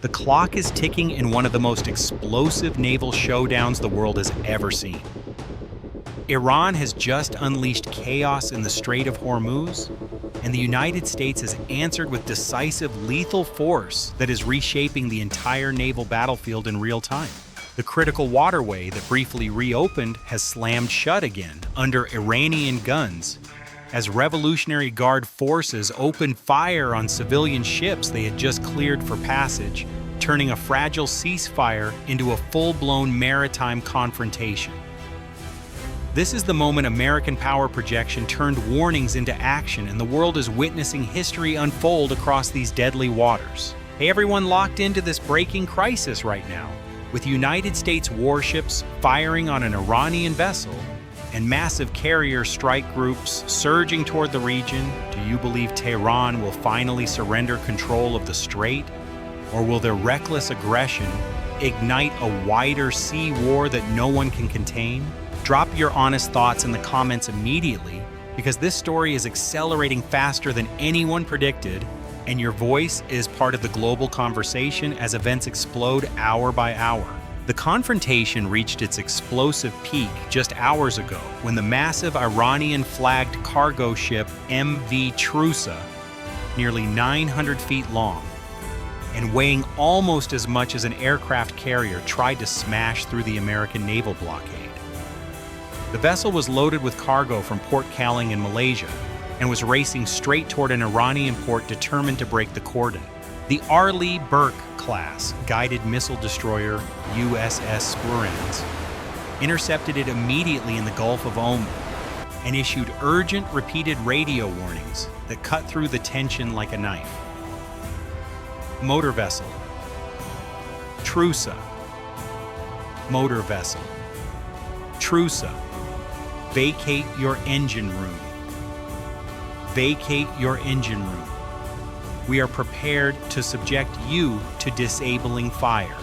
The clock is ticking in one of the most explosive naval showdowns the world has ever seen. Iran has just unleashed chaos in the Strait of Hormuz, and the United States has answered with decisive lethal force that is reshaping the entire naval battlefield in real time. The critical waterway that briefly reopened has slammed shut again under Iranian guns as Revolutionary Guard forces opened fire on civilian ships they had just cleared for passage, turning a fragile ceasefire into a full-blown maritime confrontation. This is the moment American power projection turned warnings into action, and the world is witnessing history unfold across these deadly waters. Hey everyone, locked into this breaking crisis right now, with United States warships firing on an Iranian vessel and massive carrier strike groups surging toward the region. Do you believe Tehran will finally surrender control of the strait? Or will their reckless aggression ignite a wider sea war that no one can contain? Drop your honest thoughts in the comments immediately, because this story is accelerating faster than anyone predicted, and your voice is part of the global conversation as events explode hour by hour. The confrontation reached its explosive peak just hours ago when the massive Iranian-flagged cargo ship MV Trusa, nearly 900 feet long, and weighing almost as much as an aircraft carrier, tried to smash through the American naval blockade. The vessel was loaded with cargo from Port Kalang in Malaysia and was racing straight toward an Iranian port determined to break the cordon. The Arleigh Burke-Class guided missile destroyer USS Gerald intercepted it immediately in the Gulf of Oman and issued urgent repeated radio warnings that cut through the tension like a knife. Motor vessel. Trusa. Motor vessel. Trusa. Vacate your engine room. Vacate your engine room. We are prepared to subject you to disabling fire.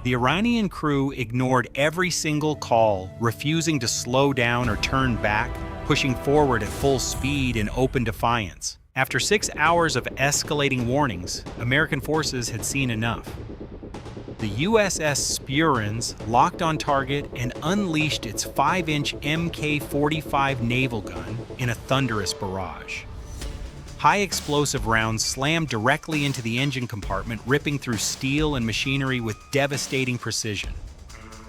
The Iranian crew ignored every single call, refusing to slow down or turn back, pushing forward at full speed in open defiance. After 6 hours of escalating warnings, American forces had seen enough. The USS Gerald locked on target and unleashed its 5-inch Mk-45 naval gun in a thunderous barrage. High explosive rounds slammed directly into the engine compartment, ripping through steel and machinery with devastating precision.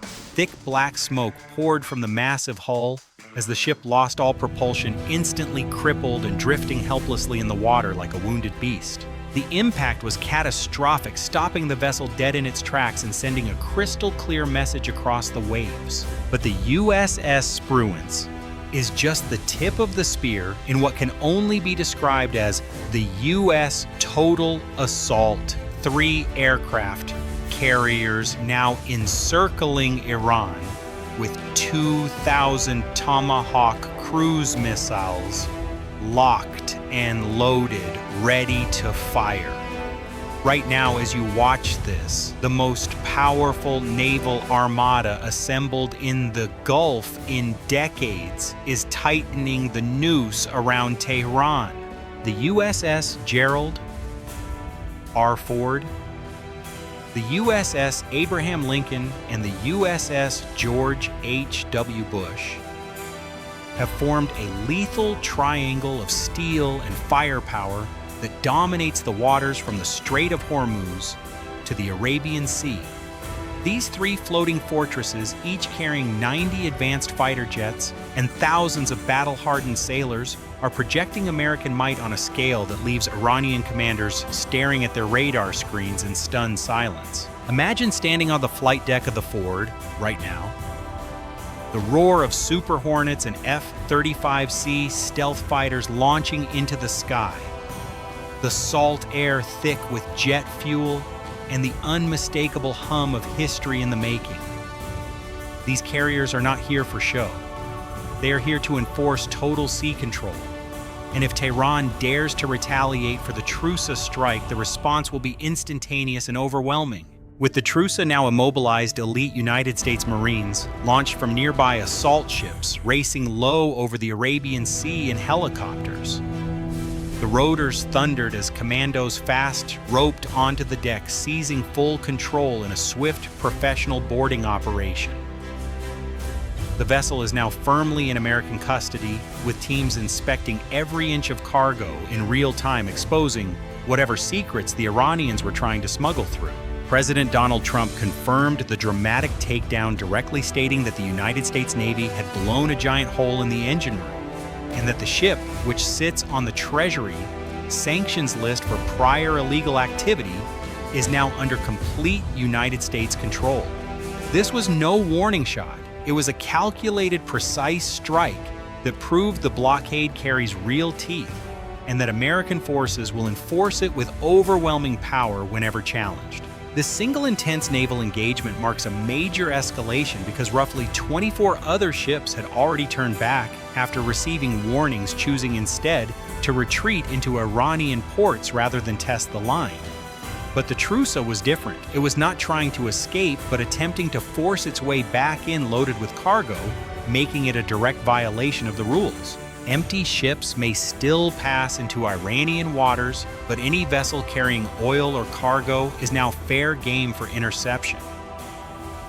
Thick black smoke poured from the massive hull as the ship lost all propulsion, instantly crippled and drifting helplessly in the water like a wounded beast. The impact was catastrophic, stopping the vessel dead in its tracks and sending a crystal-clear message across the waves. But the USS Gerald is just the tip of the spear in what can only be described as the U.S. total assault. 3 aircraft carriers now encircling Iran with 2,000 Tomahawk cruise missiles locked and loaded, ready to fire. Right now, as you watch this, the most powerful naval armada assembled in the Gulf in decades is tightening the noose around Tehran. The USS Gerald Ford, the USS Abraham Lincoln, and the USS George H.W. Bush have formed a lethal triangle of steel and firepower that dominates the waters from the Strait of Hormuz to the Arabian Sea. These 3 floating fortresses, each carrying 90 advanced fighter jets and thousands of battle-hardened sailors, are projecting American might on a scale that leaves Iranian commanders staring at their radar screens in stunned silence. Imagine standing on the flight deck of the Ford right now. The roar of Super Hornets and F-35C stealth fighters launching into the sky. The salt air thick with jet fuel, and the unmistakable hum of history in the making. These carriers are not here for show. They are here to enforce total sea control. And if Tehran dares to retaliate for the Trusa strike, the response will be instantaneous and overwhelming. With the Trusa now immobilized, elite United States Marines launched from nearby assault ships, racing low over the Arabian Sea in helicopters. The rotors thundered as commandos fast roped onto the deck, seizing full control in a swift professional boarding operation. The vessel is now firmly in American custody, with teams inspecting every inch of cargo in real time, exposing whatever secrets the Iranians were trying to smuggle through. President Donald Trump confirmed the dramatic takedown, directly stating that the United States Navy had blown a giant hole in the engine room, and that the ship, which sits on the Treasury sanctions list for prior illegal activity, is now under complete United States control. This was no warning shot. It was a calculated, precise strike that proved the blockade carries real teeth, and that American forces will enforce it with overwhelming power whenever challenged. This single intense naval engagement marks a major escalation because roughly 24 other ships had already turned back after receiving warnings, choosing instead to retreat into Iranian ports rather than test the line. But the Trusa was different. It was not trying to escape, but attempting to force its way back in loaded with cargo, making it a direct violation of the rules. Empty ships may still pass into Iranian waters, but any vessel carrying oil or cargo is now fair game for interception.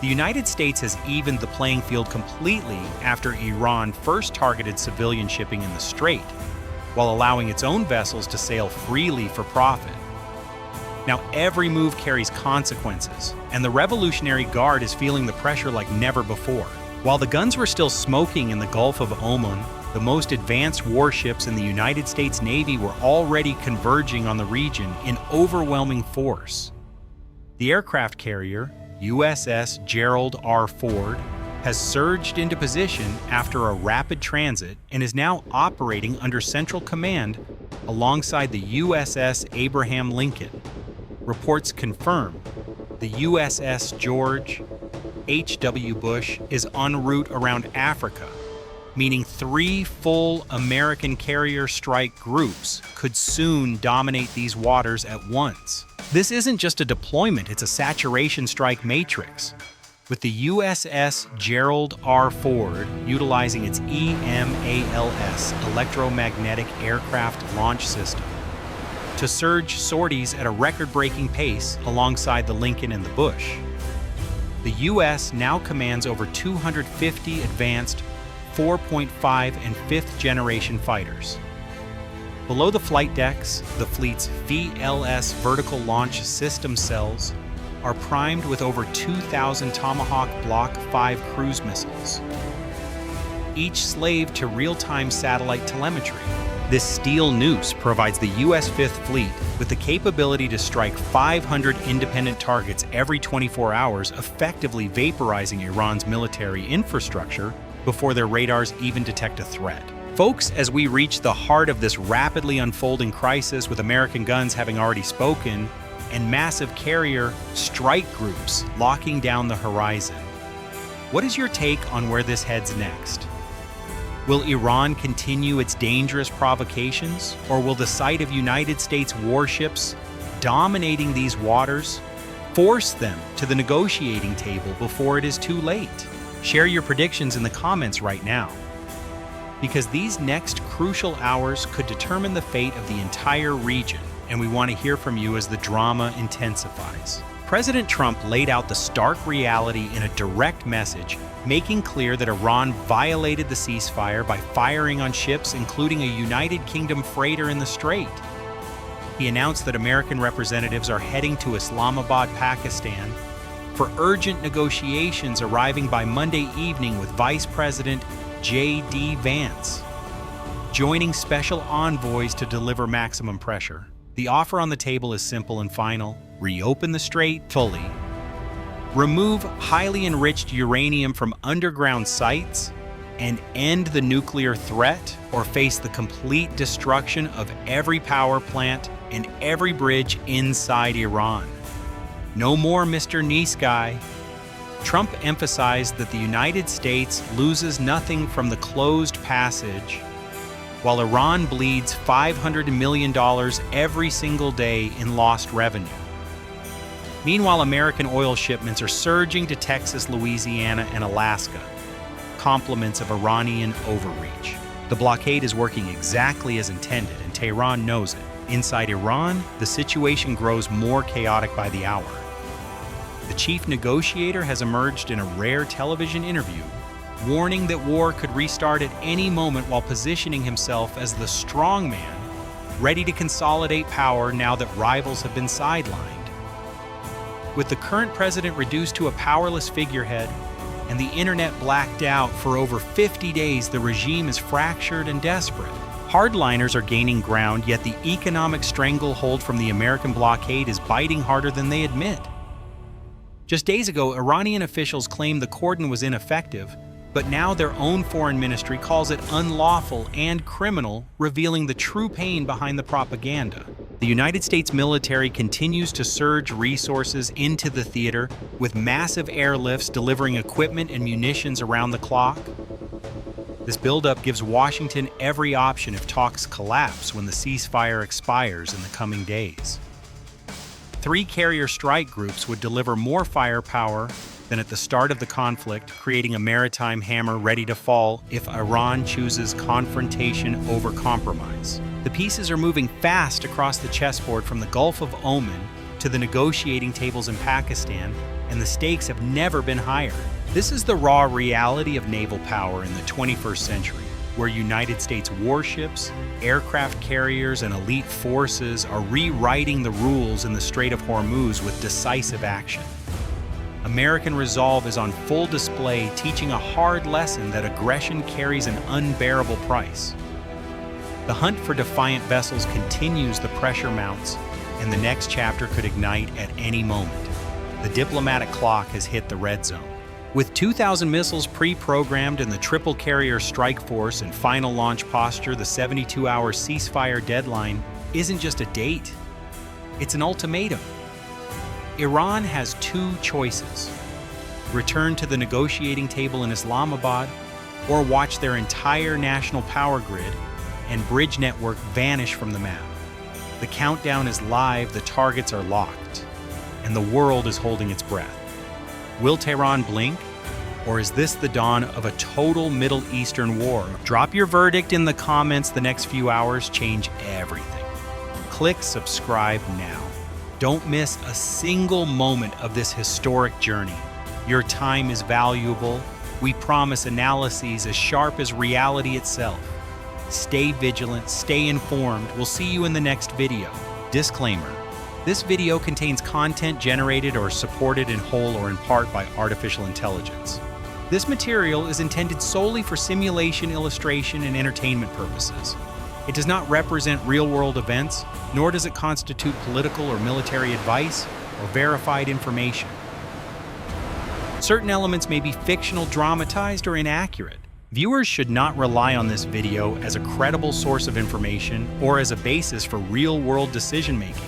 The United States has evened the playing field completely after Iran first targeted civilian shipping in the Strait, while allowing its own vessels to sail freely for profit. Now every move carries consequences, and the Revolutionary Guard is feeling the pressure like never before. While the guns were still smoking in the Gulf of Oman, the most advanced warships in the United States Navy were already converging on the region in overwhelming force. The aircraft carrier, USS Gerald Ford, has surged into position after a rapid transit and is now operating under central command alongside the USS Abraham Lincoln. Reports confirm the USS George H.W. Bush is en route around Africa, meaning 3 full American carrier strike groups could soon dominate these waters at once. This isn't just a deployment, it's a saturation strike matrix, with the USS Gerald Ford utilizing its EMALS, Electromagnetic Aircraft Launch System, to surge sorties at a record-breaking pace alongside the Lincoln and the Bush. The U.S. now commands over 250 advanced 4.5 and 5th generation fighters. Below the flight decks, the fleet's VLS vertical launch system cells are primed with over 2,000 Tomahawk Block 5 cruise missiles, each slave to real-time satellite telemetry. This steel noose provides the U.S. 5th Fleet with the capability to strike 500 independent targets every 24 hours, effectively vaporizing Iran's military infrastructure before their radars even detect a threat. Folks, as we reach the heart of this rapidly unfolding crisis, with American guns having already spoken and massive carrier strike groups locking down the horizon, what is your take on where this heads next? Will Iran continue its dangerous provocations, or will the sight of United States warships dominating these waters force them to the negotiating table before it is too late? Share your predictions in the comments right now, because these next crucial hours could determine the fate of the entire region, and we want to hear from you as the drama intensifies. President Trump laid out the stark reality in a direct message, making clear that Iran violated the ceasefire by firing on ships, including a United Kingdom freighter in the Strait. He announced that American representatives are heading to Islamabad, Pakistan, for urgent negotiations, arriving by Monday evening, with Vice President J.D. Vance joining special envoys to deliver maximum pressure. The offer on the table is simple and final: reopen the Strait fully, remove highly enriched uranium from underground sites, and end the nuclear threat, or face the complete destruction of every power plant and every bridge inside Iran. No more Mr. Nice Guy. Trump emphasized that the United States loses nothing from the closed passage, while Iran bleeds $500 million every single day in lost revenue. Meanwhile, American oil shipments are surging to Texas, Louisiana, and Alaska, compliments of Iranian overreach. The blockade is working exactly as intended, and Tehran knows it. Inside Iran, the situation grows more chaotic by the hour. The chief negotiator has emerged in a rare television interview, warning that war could restart at any moment while positioning himself as the strong man, ready to consolidate power now that rivals have been sidelined. With the current president reduced to a powerless figurehead and the internet blacked out for over 50 days, the regime is fractured and desperate. Hardliners are gaining ground, yet the economic stranglehold from the American blockade is biting harder than they admit. Just days ago, Iranian officials claimed the cordon was ineffective, but now their own foreign ministry calls it unlawful and criminal, revealing the true pain behind the propaganda. The United States military continues to surge resources into the theater, with massive airlifts delivering equipment and munitions around the clock. This buildup gives Washington every option if talks collapse when the ceasefire expires in the coming days. 3 carrier strike groups would deliver more firepower than at the start of the conflict, creating a maritime hammer ready to fall if Iran chooses confrontation over compromise. The pieces are moving fast across the chessboard from the Gulf of Oman to the negotiating tables in Pakistan, and the stakes have never been higher. This is the raw reality of naval power in the 21st century, where United States warships, aircraft carriers, and elite forces are rewriting the rules in the Strait of Hormuz with decisive action. American resolve is on full display, teaching a hard lesson that aggression carries an unbearable price. The hunt for defiant vessels continues, the pressure mounts, and the next chapter could ignite at any moment. The diplomatic clock has hit the red zone. With 2,000 missiles pre-programmed in the triple carrier strike force and final launch posture, the 72-hour ceasefire deadline isn't just a date, it's an ultimatum. Iran has 2 choices: return to the negotiating table in Islamabad, or watch their entire national power grid and bridge network vanish from the map. The countdown is live, the targets are locked, and the world is holding its breath. Will Tehran blink, or is this the dawn of a total Middle Eastern war? Drop your verdict in the comments. The next few hours change everything. Click subscribe now. Don't miss a single moment of this historic journey. Your time is valuable. We promise analyses as sharp as reality itself. Stay vigilant, stay informed. We'll see you in the next video. Disclaimer: this video contains content generated or supported in whole or in part by artificial intelligence. This material is intended solely for simulation, illustration, and entertainment purposes. It does not represent real-world events, nor does it constitute political or military advice or verified information. Certain elements may be fictional, dramatized, or inaccurate. Viewers should not rely on this video as a credible source of information or as a basis for real-world decision-making.